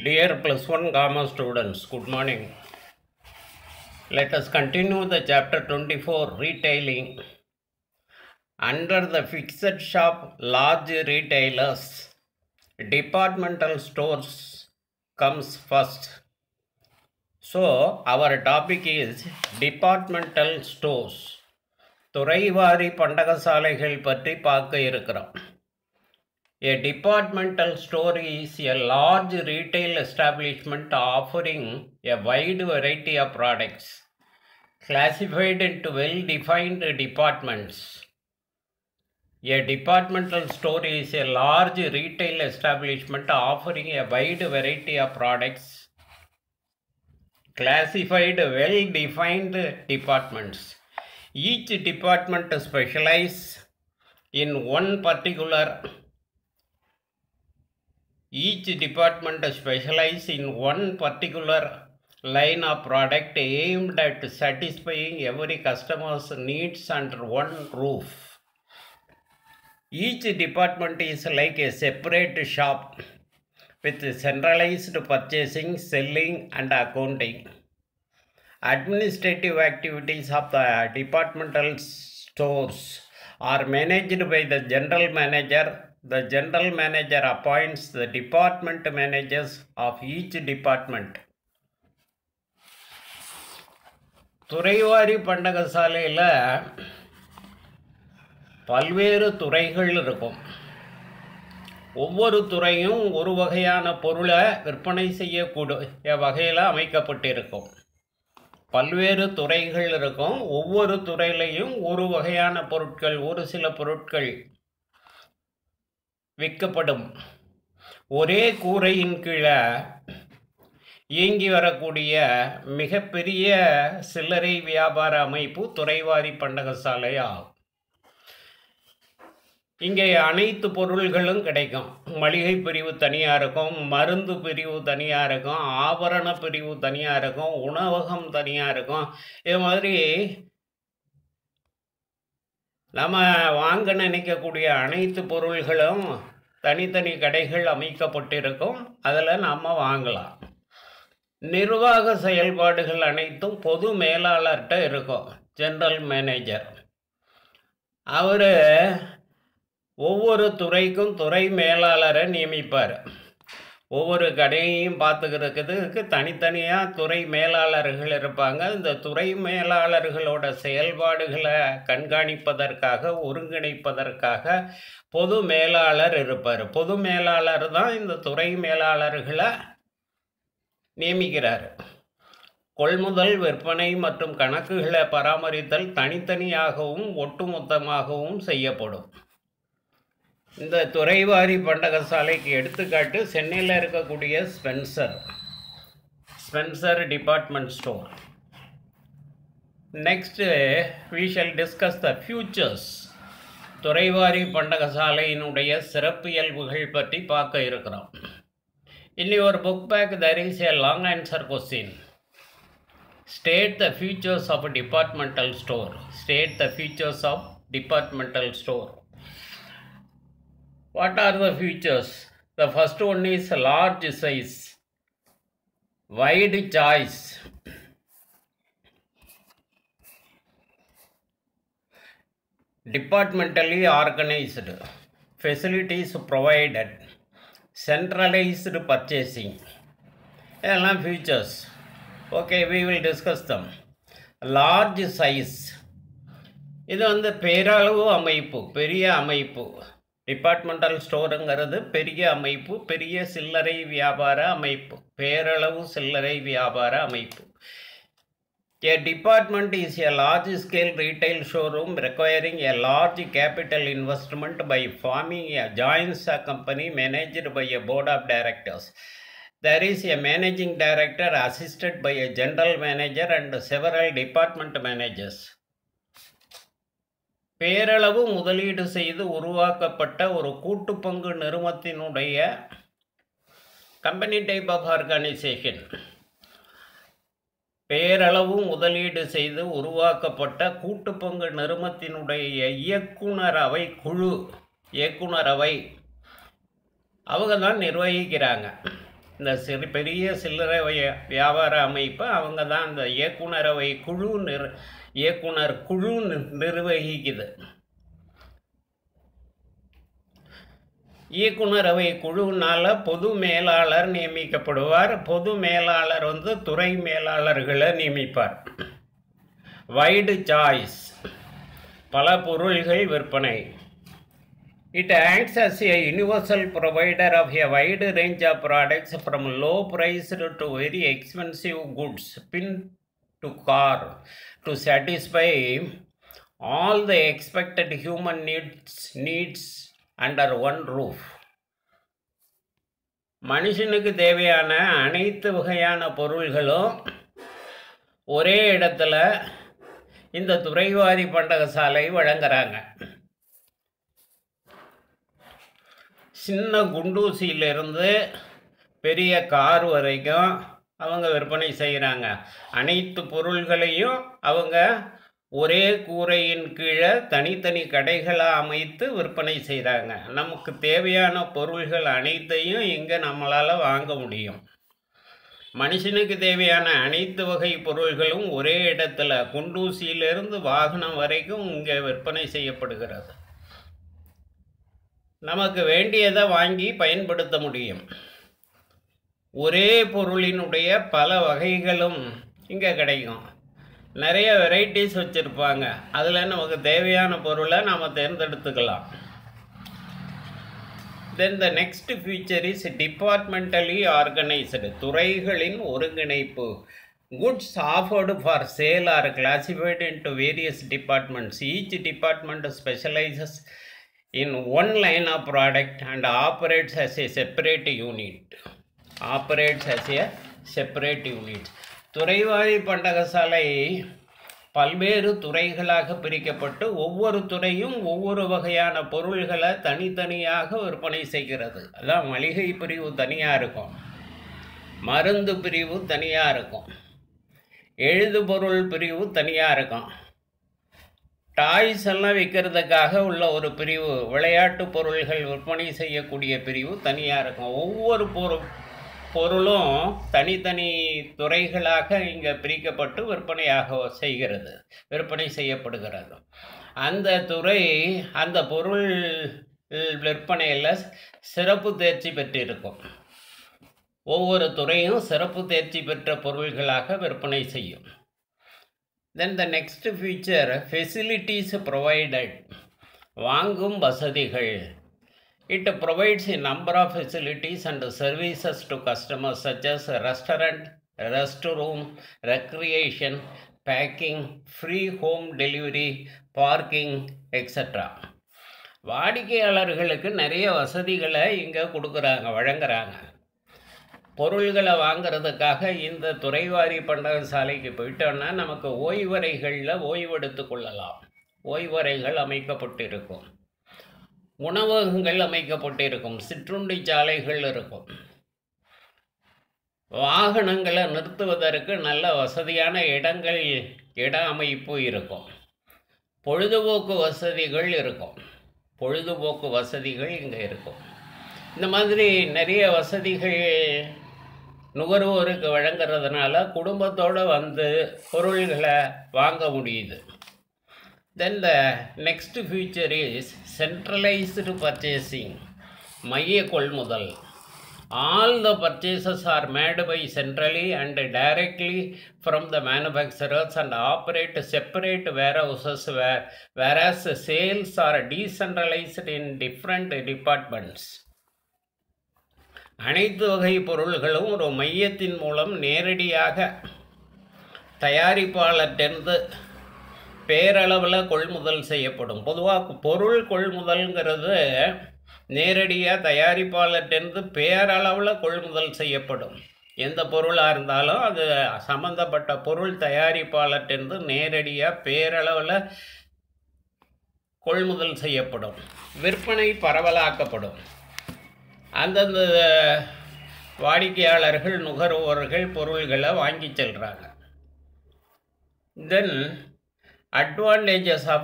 Dear plus one comma students, good morning. Let us continue the chapter 24 retailing. Under the fixed shop large retailers, departmental stores comes first. So our topic is departmental stores. துறைவாரி பண்டகசாலைகள் பற்றி பார்க்க இருக்கிறோம். A departmental store is a large retail establishment offering a wide variety of products, classified into well-defined departments. A departmental store is a large retail establishment offering a wide variety of products, classified well-defined departments. Each department specializes in one particular line of product aimed at satisfying every customer's needs under one roof. Each department is like a separate shop with centralized purchasing, selling, and accounting. Administrative activities of the departmental stores are managed by the general manager. The general manager appoints the department managers of each department. துறைவாரி பண்டகசாலையில் பல்வேறு துறைகள் இருக்கும். ஒவ்வொரு துறையும் ஒரு வகையான பொருளை விற்பனை செய்யக்கூடிய வகையில் அமைக்கப்பட்டிருக்கும். பல்வேறு துறைகள் இருக்கும். ஒவ்வொரு துறையிலையும் ஒரு வகையான பொருட்கள், ஒரு சில பொருட்கள் விற்கப்படும். ஒரே கூரையின் கீழே இயங்கி வரக்கூடிய மிகப்பெரிய சில்லறை வியாபார அமைப்பு துறைவாரி பண்டகசாலை ஆகும். இங்கே அனைத்து பொருள்களும் கிடைக்கும். மளிகை பிரிவு தனியாக இருக்கும், மருந்து பிரிவு தனியாக இருக்கும், ஆபரண பிரிவு தனியாக இருக்கும், உணவகம் தனியாக இருக்கும். இது மாதிரி நம்ம வாங்க நினைக்கக்கூடிய அனைத்து பொருள்களும் தனித்தனி கடைகள் அமைக்கப்பட்டிருக்கும். அதில் நம்ம வாங்கலாம். நிர்வாக செயல்பாடுகள் அனைத்தும் பொது மேலாளர்கிட்ட இருக்கும். ஜெனரல் மேனேஜர் அவர் ஒவ்வொரு துறைக்கும் துறை மேலாளரை நியமிப்பார். ஒவ்வொரு கடையையும் பார்த்துக்கிறதுக்கு தனித்தனியாக துறை மேலாளர்கள் இருப்பாங்க. இந்த துறை மேலாளர்களோட செயல்பாடுகளை கண்காணிப்பதற்காக, ஒருங்கிணைப்பதற்காக பொது மேலாளர் இருப்பார். பொது மேலாளர் தான் இந்த துறை மேலாளர்களை நியமிக்கிறார். கொள்முதல், விற்பனை மற்றும் கணக்குகளை பராமரித்தல் தனித்தனியாகவும் ஒட்டுமொத்தமாகவும் செய்யப்படும். இந்த துறைவாரி பண்டகசாலைக்கு எடுத்துக்காட்டு சென்னையில் இருக்கக்கூடிய Spencer department store. Next we shall discuss the futures. துறைவாரி பண்டகசாலையினுடைய சிறப்பியல்புகள் பற்றி பார்க்க இருக்கிறோம். In your book bag there is a long answer question. State the features of a departmental store. State the features of departmental store. What are the features? The first one is large size, wide choice, departmentally organized, facilities provided, centralized purchasing. இதெல்லாம் features. Okay, we will discuss them. Large size, இது பேரளவு அமைப்பு, பெரிய அமைப்பு. Departmental ஸ்டோருங்கிறது பெரிய அமைப்பு, பெரிய சில்லறை வியாபார அமைப்பு, பேரளவு சில்லறை வியாபார அமைப்பு. A department is a large-scale retail showroom requiring a large capital investment by forming a joint stock company managed by a board of directors. There is a managing director assisted by a general manager and several department managers. பேரளவு முதலீடு செய்து உருவாக்கப்பட்ட ஒரு கூட்டு பங்கு நிறுவனத்தினுடைய company type of organisation. பேரளவு முதலீடு செய்து உருவாக்கப்பட்ட கூட்டு பங்கு நிறுவனத்தினுடைய இயக்குனரவை குழு, இயக்குனரவை அவங்க தான் நிர்வகிக்கிறாங்க. இந்த பெரிய சில்லறை வியாபார அமைப்பு அவங்க தான் இந்த இயக்குனர் குழு நிர்வகிக்குது. இயக்குனரவை குழுவினால் பொது மேலாளர் நியமிக்கப்படுவார். பொது மேலாளர் துறை மேலாளர்களை நியமிப்பார். வைடு சாய்ஸ், பல பொருள்கள் விற்பனை. It acts as a universal provider of a wide range of products from low priced to very expensive goods, pin to car, to satisfy all the expected human needs under one roof. மனுஷனுக்கு தேவையான அனைத்து வகையான பொருள்களும் ஒரே இடத்துல இந்த துறைவாரி பண்டகசாலை வழங்குறாங்க. சின்ன குண்டூசியிலிருந்து பெரிய கார் வரைக்கும் அவங்க விற்பனை செய்கிறாங்க. அனைத்து பொருள்களையும் அவங்க ஒரே கூரையின் கீழே தனித்தனி கடைகளாக அமைத்து விற்பனை செய்கிறாங்க. நமக்கு தேவையான பொருள்கள் அனைத்தையும் இங்கே நம்மளால் வாங்க முடியும். மனுஷனுக்கு தேவையான அனைத்து வகை பொருள்களும் ஒரே இடத்துல குண்டூசியிலிருந்து வாகனம் வரைக்கும் இங்கே விற்பனை செய்யப்படுகிறது. நமக்கு வேண்டியதை வாங்கி பயன்படுத்த முடியும். ஒரே பொருளினுடைய பல வகைகளும் இங்கே கிடைக்கும். நிறைய வெரைட்டிஸ் வச்சுருப்பாங்க. அதில் நமக்கு தேவையான பொருளை நாம் தேர்ந்தெடுத்துக்கலாம். Then the next feature is departmentally organized. துறைகளின் ஒருங்கிணைப்பு. Goods offered for sale are classified into various departments. Each department specializes in one line of product and operates as a separate unit. துறைவாரி பண்டகசாலை பல்வேறு துறைகளாக பிரிக்கப்பட்டு ஒவ்வொரு துறையும் ஒவ்வொரு வகையான பொருள்களை தனித்தனியாக விற்பனை செய்கிறது. அதான் மளிகை பிரிவு தனியாக இருக்கும், மருந்து பிரிவு தனியாக இருக்கும், எழுதுபொருள் பிரிவு தனியாக இருக்கும், டாய்ஸ் எல்லாம் விற்கிறதுக்காக உள்ள ஒரு பிரிவு, விளையாட்டு பொருள்கள் விற்பனை செய்யக்கூடிய பிரிவு தனியாக இருக்கும். ஒவ்வொரு பொருளும் தனித்தனி துறைகளாக இங்கே பிரிக்கப்பட்டு விற்பனை செய்யப்படுகிறது. அந்த துறை அந்த பொருள் விற்பனையில் சிறப்பு தேர்ச்சி பெற்றிருக்கும். ஒவ்வொரு துறையும் சிறப்பு தேர்ச்சி பெற்ற பொருள்களாக விற்பனை செய்யும். Then the next feature, facilities provided. வாங்கும் வசதிகள். It provides a number of facilities and services to customers such as restaurant, restroom, recreation, packing, free home delivery, parking, etc. வாடிக்கையாளர்களுக்கு நிறைய வசதிகளை இங்கே வழங்குறாங்க. பொருள்களை வாங்கிறதுக்காக இந்த துறைவாரி பண்டகசாலைக்கு போயிட்டோன்னா நமக்கு ஓய்வறைகளில் ஓய்வெடுத்து கொள்ளலாம். ஓய்வறைகள் அமைக்கப்பட்டிருக்கும், உணவகங்கள் அமைக்கப்பட்டிருக்கும், சிற்றுண்டி சாலைகள் இருக்கும், வாகனங்களை நிறுத்துவதற்கு நல்ல வசதியான இட அமைப்பு இருக்கும், பொழுதுபோக்கு வசதிகள் இங்கே இருக்கும். இந்த மாதிரி நிறைய வசதிகள் நுகர்வோருக்கு வழங்குறதுனால குடும்பத்தோடு பொருள்களை வாங்க முடியுது. Then the next feature is centralized purchasing. மைய கொள்முதல். All the purchases are made by centrally and directly from the manufacturers and operate separate warehouses, whereas sales are decentralized in different departments. அனைத்து வகை பொருள்களும் ஒரு மையத்தின் மூலம் நேரடியாக தயாரிப்பாளர்கிட்டருந்து பேரளவில் கொள்முதல் செய்யப்படும். பொதுவாக பொருள் கொள்முதல்ங்கிறது நேரடியாக தயாரிப்பாளர்கிட்டருந்து பேரளவில் கொள்முதல் செய்யப்படும். எந்த பொருளாக இருந்தாலும் அது சம்பந்தப்பட்ட பொருள் தயாரிப்பாளர்கிட்டருந்து நேரடியாக பேரளவில் கொள்முதல் செய்யப்படும். விற்பனை பரவலாக்கப்படும். அந்தந்த வாடிக்கையாளர்கள் நுகர்வோர்கள் பொருள்களை வாங்கி செல்கிறாங்க. தென் advantages of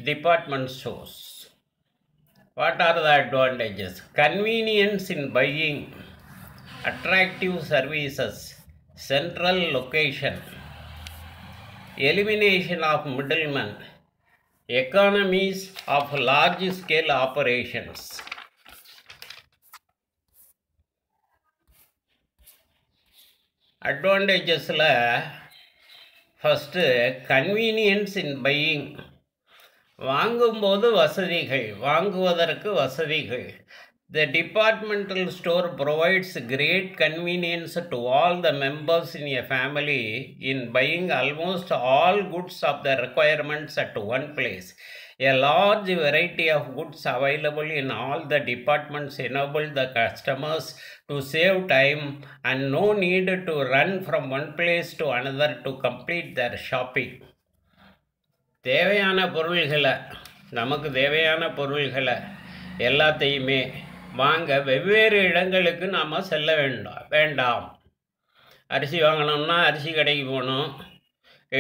department stores. What are the advantages? Convenience in buying. attractive services, central location, elimination of middlemen, economies of large scale operations. Advantages la first convenience in buying. வாங்கும்போது வசதிகள், வாங்குவதற்கு வசதிகள். The departmental store provides great convenience to all the members in a family in buying almost all goods of their requirements at one place. A large variety of goods available in all the departments enable the customers to save time and no need to run from one place to another to complete their shopping. தேவையான பொருள்களை, நமக்கு தேவையான பொருள்களை எல்லாத்தையுமே வாங்க வெவ்வேறு இடங்களுக்கு நாம் செல்ல வேண்டாம். அரிசி வாங்கினோம்னா அரிசி கடைக்கு போகணும்,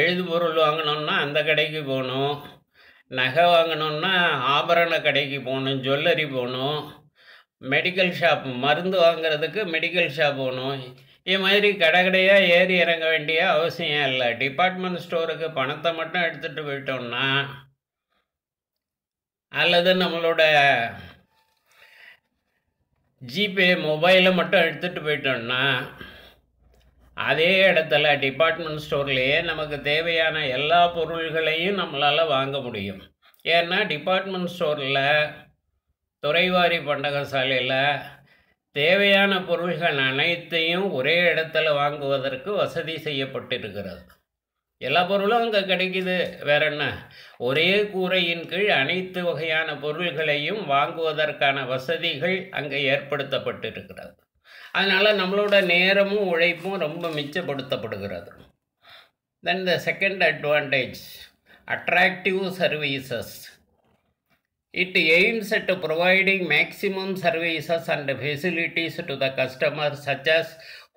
எழுது பொருள் வாங்கினோம்னா அந்த கடைக்கு போகணும், நகை வாங்கினோம்னா ஆபரண கடைக்கு போகணும், ஜுவல்லரி போகணும், மெடிக்கல் ஷாப் மருந்து வாங்கிறதுக்கு மெடிக்கல் ஷாப் போகணும். இது மாதிரி கடையாக ஏறி இறங்க வேண்டிய அவசியம் இல்லை. டிபார்ட்மெண்ட் ஸ்டோருக்கு பணத்தை மட்டும் எடுத்துகிட்டு போயிட்டோம்னா, அல்லது நம்மளோட ஜிபே மொபைலை மட்டும் எடுத்துகிட்டு போயிட்டோம்னா, அதே இடத்துல டிபார்ட்மெண்ட் ஸ்டோர்லேயே நமக்கு தேவையான எல்லா பொருள்களையும் நம்மளால் வாங்க முடியும். ஏன்னா டிபார்ட்மெண்ட் ஸ்டோரில், துறைவாரி பண்டகசாலையில் தேவையான பொருள்கள் அனைத்தையும் ஒரே இடத்துல வாங்குவதற்கு வசதி செய்யப்பட்டிருக்கிறது. எல்லா பொருளும் அங்கே கிடைக்குது. வேற என்ன, ஒரே கூரையின் கீழ் அனைத்து வகையான பொருள்களையும் வாங்குவதற்கான வசதிகள் அங்கே ஏற்படுத்தப்பட்டிருக்கிறது. அதனால் நம்மளோட நேரமும் உழைப்பும் ரொம்ப மிச்சப்படுத்தப்படுகிறது. Then the second advantage, attractive services. It aims at providing maximum services and facilities to the customer, such as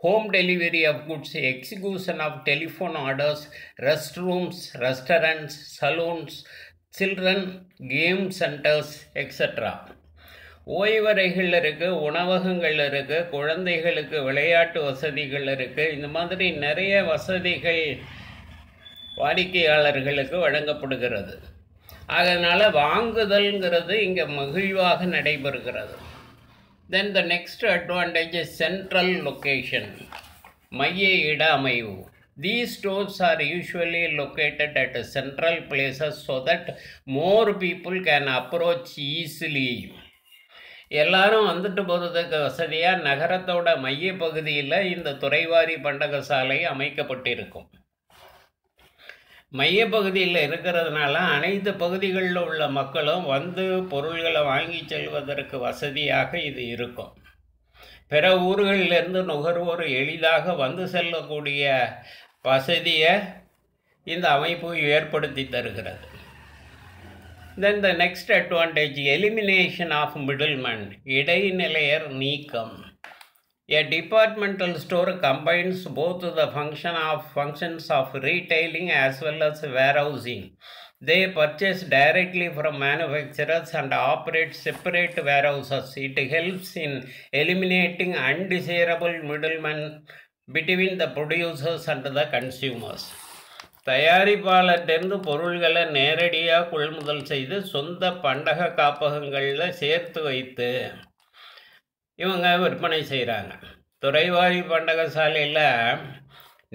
home delivery of goods, execution of telephone orders, restrooms, restaurants, saloons, children game centers, etc. ஓய்வறைகள் இருக்குது, உணவகங்கள் இருக்குது, குழந்தைகளுக்கு விளையாட்டு வசதிகள் இருக்குது. இந்த மாதிரி நிறைய வசதிகள் வாடிக்கையாளர்களுக்கு வழங்கப்படுகிறது. அதனால் வாங்குதல்ங்கிறது இங்கே மகிழ்வாக நடைபெறுகிறது. Then the next advantage is central location, மைய இட அமைவு. These stores are usually located at central places so that more people can approach easily. எல்லாரும் வந்துட்டு போகிறதுக்கு வசதியாக நகரத்தோட மைய பகுதியில் இந்த துறைவாரி பண்டகசாலை அமைக்கப்பட்டிருக்கும். மையப்பகுதியில் இருக்கிறதுனால அனைத்து பகுதிகளில் உள்ள மக்களும் வந்து பொருள்களை வாங்கி செல்வதற்கு வசதியாக இது இருக்கும். பிற ஊர்களிலிருந்து நுகர்வோர் எளிதாக வந்து செல்லக்கூடிய வசதியை இந்த அமைப்பு ஏற்படுத்தி தருகிறது. Then the next advantage, elimination of middlemen, இடைநிலையர் நீக்கம். A departmental store combines both the functions of retailing as well as warehousing. They purchase directly from manufacturers and operate separate warehouses. It helps in eliminating undesirable middlemen between the producers and the consumers. தயாரிப்பாளர்கிட்டேருந்து பொருள்களை நேரடியாக கொள்முதல் செய்து சொந்த பண்டக காப்பகங்களில் சேர்த்து வைத்து இவங்க விற்பனை செய்கிறாங்க. துறைவாரி பண்டகசாலையில்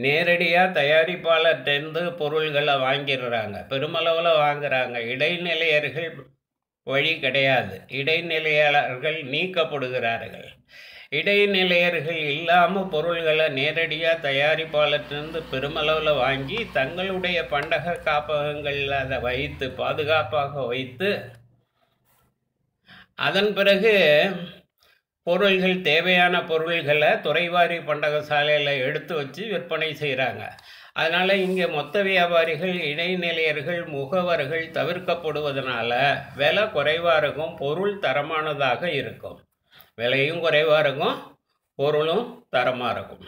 நேரடியாக தயாரிப்பாளர்கிட்டேருந்து பொருள்களை வாங்கிடுறாங்க, பெருமளவில் வாங்குகிறாங்க. இடைநிலையர்கள் வழி கிடையாது, இடைநிலையாளர்கள் நீக்கப்படுகிறார்கள். இடைநிலையர்கள் இல்லாமல் பொருள்களை நேரடியாக தயாரிப்பாளர்கிட்டேருந்து பெருமளவில் வாங்கி தங்களுடைய பண்டக காப்பகங்களில் அதை வைத்து பாதுகாப்பாக வைத்து அதன் பிறகு பொருள்கள், தேவையான பொருள்களை துறைவாரி பண்டகசாலையில் எடுத்து வச்சு விற்பனை செய்கிறாங்க. அதனால் இங்கே மொத்த வியாபாரிகள், இடைநிலையர்கள், முகவர்கள் தவிர்க்கப்படுவதனால விலை குறைவாக இருக்கும், பொருள் தரமானதாக இருக்கும். விலையும் குறைவாக இருக்கும், பொருளும் தரமாக இருக்கும்.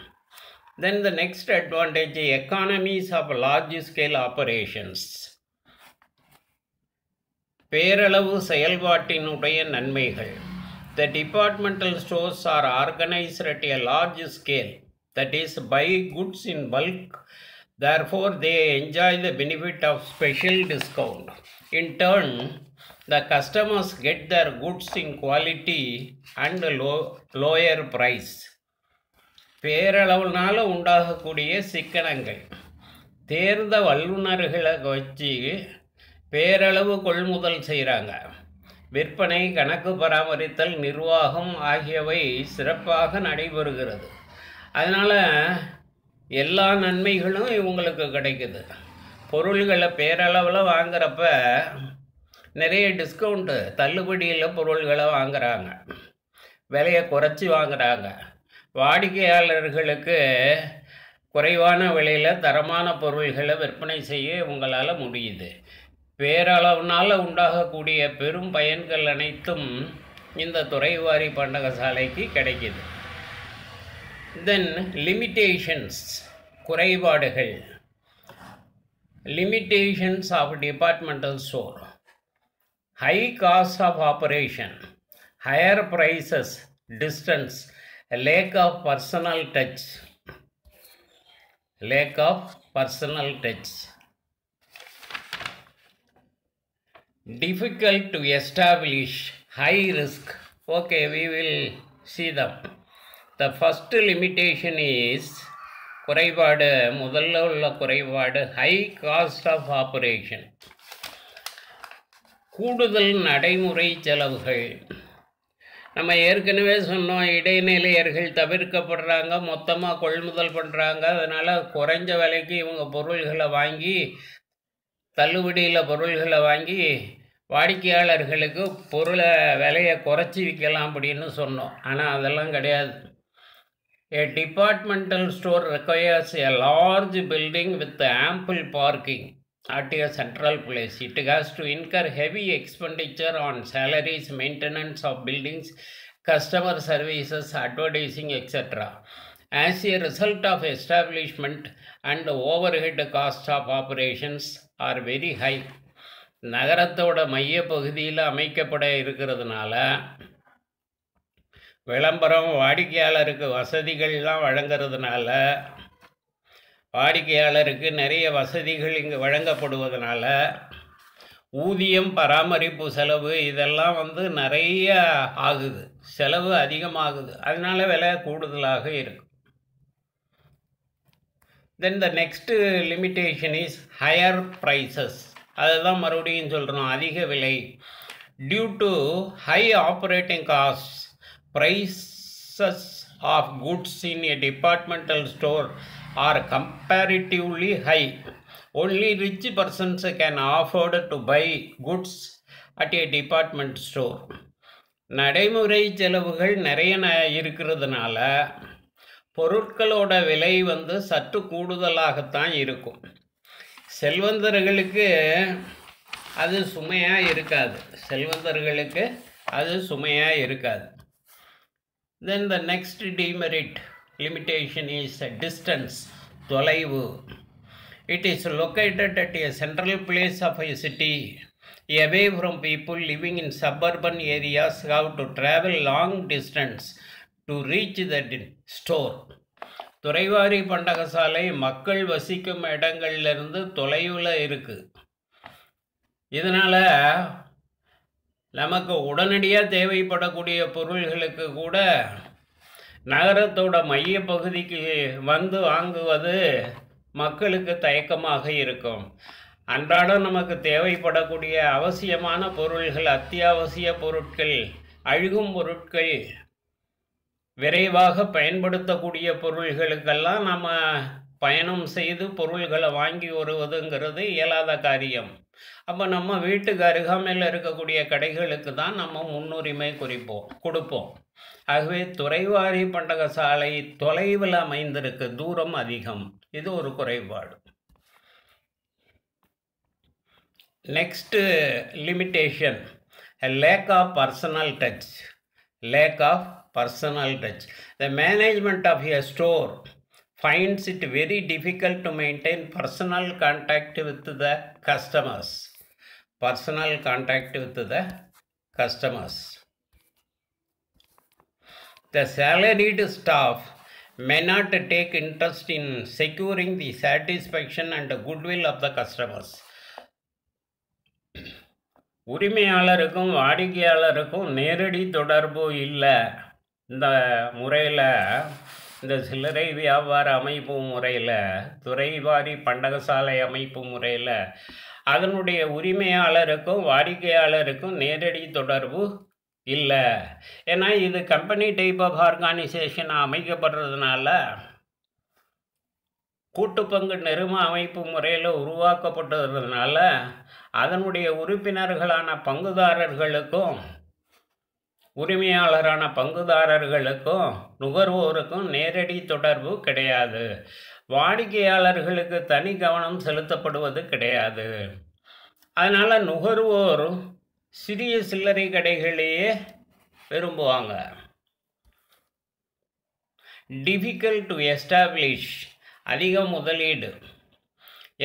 Then the next advantage, economies of large scale operations. பேரளவு செயல்பாட்டினுடைய நன்மைகள். The departmental stores are organized at a large scale, that is, buy goods in bulk. Therefore, they enjoy the benefit of special discount. In turn, the customers get their goods in quality and lower price. பேரளவுனால உண்டாகக்கூடிய சிக்கனங்கள். தேர்ந்த வல்லுநர்களை வச்சு பேரளவு கொள்முதல் செய்கிறாங்க. விற்பனை, கணக்கு பராமரித்தல், நிர்வாகம் ஆகியவை சிறப்பாக நடைபெறுகிறது. அதனால் எல்லா நன்மைகளும் இவங்களுக்கு கிடைக்குது. பொருள்களை பேரளவில் வாங்குறப்ப நிறைய டிஸ்கவுண்ட்டு, தள்ளுபடியில் பொருள்களை வாங்குகிறாங்க, விலையை குறைச்சி வாங்குகிறாங்க. வாடிக்கையாளர்களுக்கு குறைவான விலையில் தரமான பொருள்களை விற்பனை செய்ய உங்களால் முடியுது. பேரளவுனால் உண்டாகக்கூடிய பெரும் பயன்கள் அனைத்தும் இந்த துறைவாரி பண்டகசாலைக்கு கிடைக்கிது. தென் லிமிட்டேஷன்ஸ், குறைபாடுகள். Limitations of departmental store: high cost of operation, higher prices, distance, lack of personal touch. Difficult to establish, high risk. Okay, we will see them. The first limitation is குறைபாடு. முதல்ல உள்ள குறைபாடு high cost of operation, கூடுதல் நடைமுறை செலவுகள். நம்ம ஏற்கனவே சொன்னோம், இடைநிலையர்கள் தவிர்க்கப்படுறாங்க, மொத்தமாக கொள்முதல் பண்ணுறாங்க. அதனால் குறைஞ்ச விலைக்கு இவங்க பொருள்களை வாங்கி, தள்ளுபடியில் பொருள்களை வாங்கி வாடிக்கையாளர்களுக்கு பொருளை விலையை குறைச்சி விற்கலாம் அப்படின்னு சொன்னோம். ஆனால் அதெல்லாம் கிடையாது. A departmental store requires a large building with ample parking at a central place. It has to incur heavy expenditure on salaries, maintenance of buildings, customer services, advertising, etc. As a result of establishment and overhead cost of operations are very high. நகரத்தோட மைய பகுதியில் அமைக்கப்பட இருக்கிறதுனால விளம்பரம், வாடிக்கையாளருக்கு வசதிகள்லாம் வழங்கிறதுனால, வாடிக்கையாளருக்கு நிறைய வசதிகள் இங்கு வழங்கப்படுவதனால ஊதியம், பராமரிப்பு செலவு இதெல்லாம் நிறைய ஆகுது, செலவு அதிகமாகுது. அதனால விலை கூடுதலாக இருக்கும். Then the next limitation is higher prices. அதுதான் மறுபடியும் சொல்கிறோம், அதிக விலை. Due to high operating cost, prices of goods in a departmental store are comparatively high. Only rich persons can afford to buy goods at a department store. நடைமுறை செலவுகள் நிறைய இருக்கிறதுனால பொருட்களோட விலை சற்று கூடுதலாகத்தான் இருக்கும். செல்வந்தர்களுக்கு அது சுமையாக இருக்காது. Then the next demerit limitation is distance, தொலைவு. It is located at a central place of a city, away from people living in suburban areas who have to travel long distance to reach the store. துறைவாரி பண்டகசாலை மக்கள் வசிக்கும் இடங்கள்லேருந்து தொலைவில் இருக்குது. இதனால் நமக்கு உடனடியாக தேவைப்படக்கூடிய பொருள்களுக்கு கூட நகரத்தோட மைய பகுதிக்கு வாங்குவது மக்களுக்கு தயக்கமாக இருக்கும். அன்றாடம் நமக்கு தேவைப்படக்கூடிய அவசியமான பொருள்கள், அத்தியாவசிய பொருட்கள், அழுகும் பொருட்கள், விரைவாக பயன்படுத்தக்கூடிய பொருள்களுக்கெல்லாம் நம்ம பயணம் செய்து பொருள்களை வாங்கி வருவதுங்கிறது இயலாத காரியம். அப்போ நம்ம வீட்டுக்கு அருகாமையில் இருக்கக்கூடிய கடைகளுக்கு தான் நம்ம முன்னுரிமை கொடுப்போம். ஆகவே துறைவாரி பண்டகசாலை தொலைவில் அமைந்திருக்கு, தூரம் அதிகம். இது ஒரு குறைபாடு. Next limitation, lack of personal touch. The management of a store finds it very difficult to maintain personal contact with the customers. The salaried staff may not take interest in securing the satisfaction and goodwill of the customers. உரிமையாளருக்கும் வாடிக்கையாளருக்கும் நேரடி தொடர்பு இல்லை. இந்த முறையில், இந்த சில்லறை வியாபார அமைப்பு முறையில், துறைவாரி பண்டகசாலை அமைப்பு முறையில் அதனுடைய உரிமையாளருக்கும் வாடிக்கையாளருக்கும் நேரடி தொடர்பு இல்லை. ஏன்னா இது கம்பெனி டைப் ஆஃப் ஆர்கனைசேஷன் அமைக்கப்படுறதுனால கூட்டுப்பங்கு நிறுவ அமைப்பு முறையில் உருவாக்கப்பட்டதுனால அதனுடைய உறுப்பினர்களான பங்குதாரர்களுக்கும் உரிமையாளரான பங்குதாரர்களுக்கும் நுகர்வோருக்கும் நேரடி தொடர்பு கிடையாது. வாடிக்கையாளர்களுக்கு தனி கவனம் செலுத்தப்படுவது கிடையாது. அதனால் நுகர்வோர் சிறிய சில்லறை கடைகளையே விரும்புவாங்க. டிஃபிகல்ட் டு எஸ்டாப்ளிஷ், அதிக முதலீடு.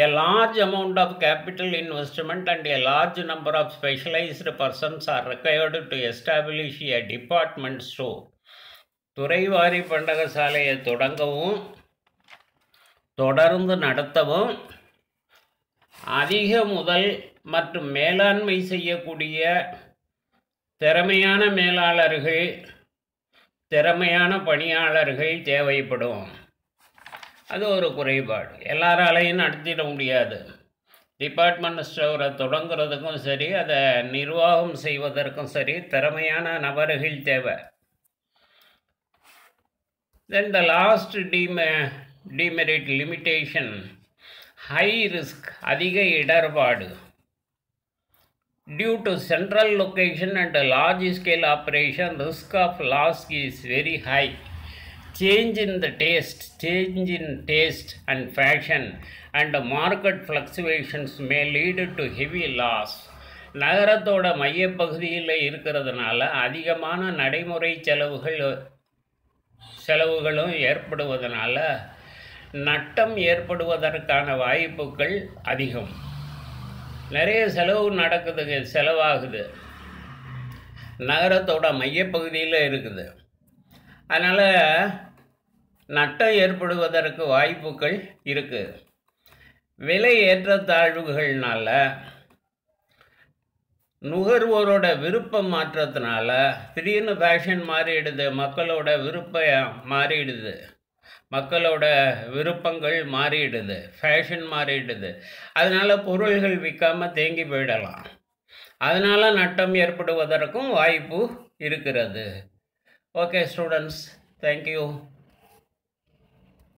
A large amount of capital investment and a large number of specialized persons are required to establish a department store. துறைவாரி பண்டகசாலையை தொடங்கவும் தொடர்ந்து நடத்தவும் அதிக முதல் மற்றும் மேலாண்மை செய்யக்கூடிய திறமையான மேலாளர்கள், திறமையான பணியாளர்கள் தேவைப்படும். அது ஒரு குறைபாடு. எல்லாராலையும் நடத்திட முடியாது. டிபார்ட்மெண்ட் ஸ்டோரை தொடங்குறதுக்கும் சரி, அதை நிர்வாகம் செய்வதற்கும் சரி திறமையான நபர்கள் தேவை. Then the last demerit limitation, high risk, அதிக இடர்பாடு. Due to central location and large scale operation, risk of loss is very high. Change in taste and fashion and market fluctuations may lead to heavy loss. நகரத்தோட மையப்பகுதியில் இருக்கிறதுனால அதிகமான நடைமுறை செலவுகளும் ஏற்படுவதனால நட்டம் ஏற்படுவதற்கான வாய்ப்புகள் அதிகம். நிறைய செலவாகுது, நகரத்தோட மையப்பகுதியில் இருக்குது. அதனால் நட்டம் ஏற்படுவதற்கு வாய்ப்புகள் இருக்குது. விலை ஏற்றத்தாழ்வுகள்னால, நுகர்வோரோட விருப்பம் மாற்றத்தினால திடீர்னு ஃபேஷன் மாறிடுது, மக்களோட விருப்பம் மாறிடுது, மக்களோட விருப்பங்கள் மாறிடுது, ஃபேஷன் மாறிடுது. அதனால் பொருள்கள் விற்காமல் தேங்கி போயிடலாம். அதனால் நட்டம் ஏற்படுவதற்கும் வாய்ப்பு இருக்கிறது. Okay students, thank you.